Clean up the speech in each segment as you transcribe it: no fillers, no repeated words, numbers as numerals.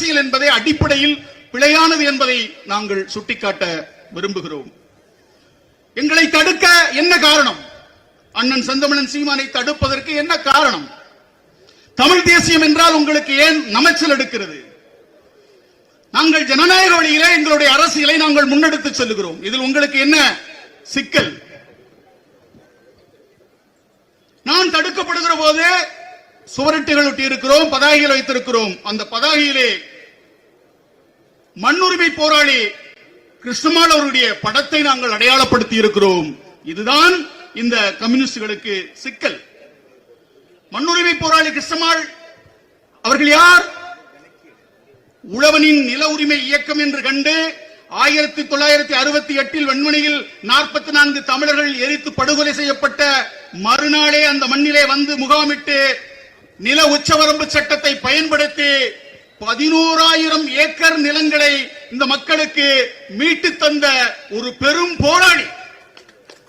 அரசியல் என்பதை அடிப்படையில் பிழையானது என்பதை நாங்கள் சுட்டிக்காட்ட விரும்புகிறோம். எங்களை தடுக்க என்ன காரணம்? அண்ணன் செந்தமிழன் சீமானை தடுப்பதற்கு என்ன காரணம்? தமிழ் தேசியம் என்றால் உங்களுக்கு ஏன் நமைச்சல் எடுக்கிறது? நாங்கள் ஜனநாயக வழியிலே எங்களுடைய அரசியலை நாங்கள் முன்னெடுத்து செல்லுகிறோம். இதில் உங்களுக்கு என்ன சிக்கல்? நான் தடுக்கப்படுகிற போது சுவரட்டுகள் ஒட்டி இருக்கிறோம், பதாகைகள் வைத்திருக்கிறோம். அந்த பதாகையிலே மண்ணுரிமை போராளி கிருஷ்ணமால் அவருடைய படத்தை நாங்கள் அடையாளப்படுத்தி இருக்கிறோம். இதுதான் இந்த கம்யூனிஸ்டுகளுக்கு சிக்கல். மண்ணுரிமை போராளி கிருஷ்ணமால் அவர்கள் யார்? உழவனின் நில உரிமை இயக்கம் என்று கண்டு 1968 வெண்மணியில் 44 தமிழர்கள் எரித்து படுகொலை செய்யப்பட்ட மறுநாளே அந்த மண்ணிலே வந்து முகாமிட்டு நில உச்சவரம்பு சட்டத்தை பயன்படுத்தி 11,000 ஏக்கர் நிலங்களை இந்த மக்களுக்கு மீட்டு தந்த ஒரு பெரும் போராளி.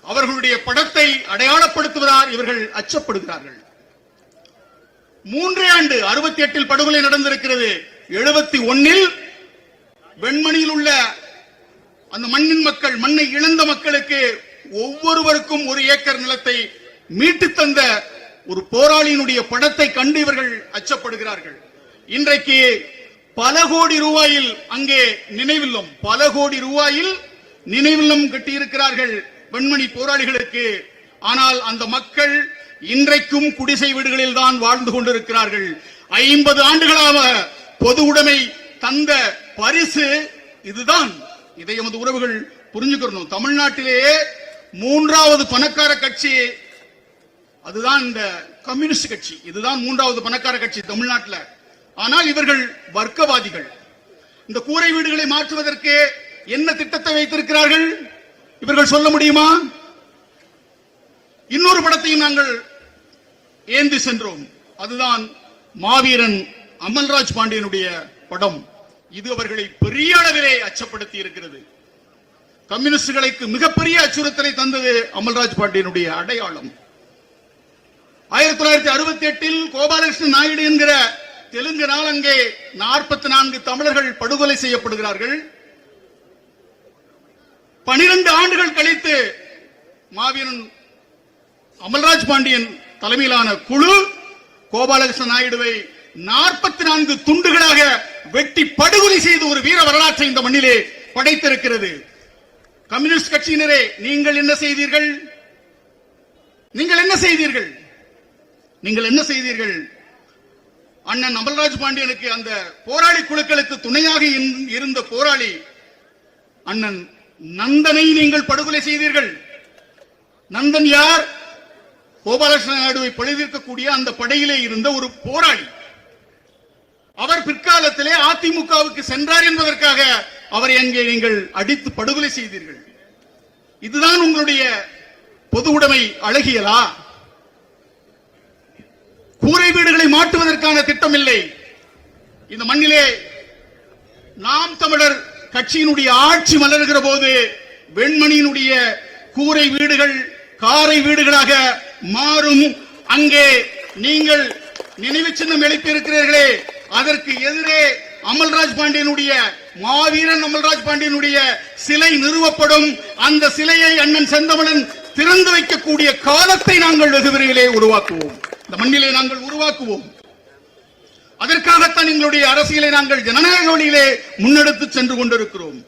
அவர்களுடைய படத்தை அடையாளப்படுத்துவதால் இவர்கள் அச்சப்படுகிறார்கள். 3 ஆண்டு 68 படுகொலை நடந்திருக்கிறது. 71 வெண்மணியில் உள்ள அந்த மண்ணின் மக்கள், மண்ணை இழந்த மக்களுக்கு ஒவ்வொருவருக்கும் 1 ஏக்கர் நிலத்தை மீட்டு தந்த ஒரு போராளியினுடைய படத்தை கண்டு இவர்கள் அச்சப்படுகிறார்கள். இன்றைக்கு பல கோடி ரூபாயில் அங்கே நினைவில்லம், பல கோடி ரூபாயில் நினைவில்லம் கட்டியிருக்கிறார்கள் வெண்மணி போராளிகளுக்கு. ஆனால் அந்த மக்கள் இன்றைக்கும் குடிசை வீடுகளில் தான் வாழ்ந்து கொண்டிருக்கிறார்கள். 50 ஆண்டுகளாக பொது உடைமை தந்த பரிசு இதுதான். இதை எமது உறவுகள் புரிஞ்சுக்கணும். தமிழ்நாட்டிலேயே 3வது பணக்கார கட்சி அதுதான் இந்த கம்யூனிஸ்ட் கட்சி. இதுதான் 3வது பணக்கார கட்சி தமிழ்நாட்டில். ஆனால் இவர்கள் வர்க்கவாதிகள். இந்த கூரை வீடுகளை மாற்றுவதற்கு என்ன திட்டத்தை வைத்திருக்கிறார்கள் இவர்கள் சொல்ல முடியுமா? இன்னொரு படத்தையும் நாங்கள் ஏந்தி சென்றோம். அதுதான் மாவீரன் அமல்ராஜ் பாண்டியனுடைய படம். இது அவர்களை பெரிய அளவிலே அச்சப்படுத்தி இருக்கிறது. கம்யூனிஸ்டுகளுக்கு மிகப்பெரிய அச்சுறுத்தலை தந்தது அமல்ராஜ் பாண்டியனுடைய அடையாளம். 1968 கோபாலகிருஷ்ணன் நாயுடு என்கிற தெலுங்கினால் அங்கே 44 தமிழர்கள் படுகொலை செய்யப்படுகிறார்கள். 12 ஆண்டுகள் கழித்து மாவீரன் அமல்ராஜ் பாண்டியன் தலைமையிலான குழு கோபாலகிருஷ்ணன் நாயுடுவை 44 துண்டுகளாக வெட்டி படுகொலை செய்து ஒரு வீர வரலாற்றை இந்த மண்ணிலே படைத்திருக்கிறது. கம்யூனிஸ்ட் கட்சியினரே, நீங்கள் என்ன செய்தீர்கள்? நீங்கள் என்ன செய்தீர்கள்? நீங்கள் என்ன செய்தீர்கள்? அண்ணன் அமல்ராஜ் பாண்டியனுக்கு, அந்த போராளி குழுக்களுக்கு துணையாக இருந்த போராளி அண்ணன் நந்தனை நீங்கள் படுகொலை செய்தீர்கள். நந்தன் யார்? கோபாலகிருஷ்ண நாயுடுவை பழிதீர்க்கக்கூடிய அந்த படையிலே இருந்த ஒரு போராளி. அவர் பிற்காலத்திலே அதிமுகவுக்கு சென்றார் என்பதற்காக அவரை அங்கே நீங்கள் அடித்து படுகொலை செய்தீர்கள். இதுதான் உங்களுடைய பொது உடைமை அழகியலா? கூரை வீடுகளை மாற்றுவதற்கான திட்டம் இல்லை. இந்த மண்ணிலே நாம் தமிழர் கட்சியினுடைய ஆட்சி மலர்கிற போது வெண்மணியினுடைய கூரை வீடுகள் காரை வீடுகளாக மாறும். அங்கே நீங்கள் நினைவு சின்னம் எழுப்பியிருக்கிறீர்களே, அதற்கு எதிரே அமல்ராஜ் பாண்டியனுடைய, மாவீரன் அமல்ராஜ் பாண்டியனுடைய சிலை நிறுவப்படும். அந்த சிலையை அண்ணன் செந்தமிழன் திறந்து வைக்கக்கூடிய காலத்தை நாங்கள் வெகு விரைவிலே உருவாக்குவோம். இந்த மண்ணிலே நாங்கள் உருவாக்குவோம். அதற்காகத்தான் எங்களுடைய அரசியலை நாங்கள் ஜனநாயக வழியிலே முன்னெடுத்து சென்று கொண்டிருக்கிறோம்.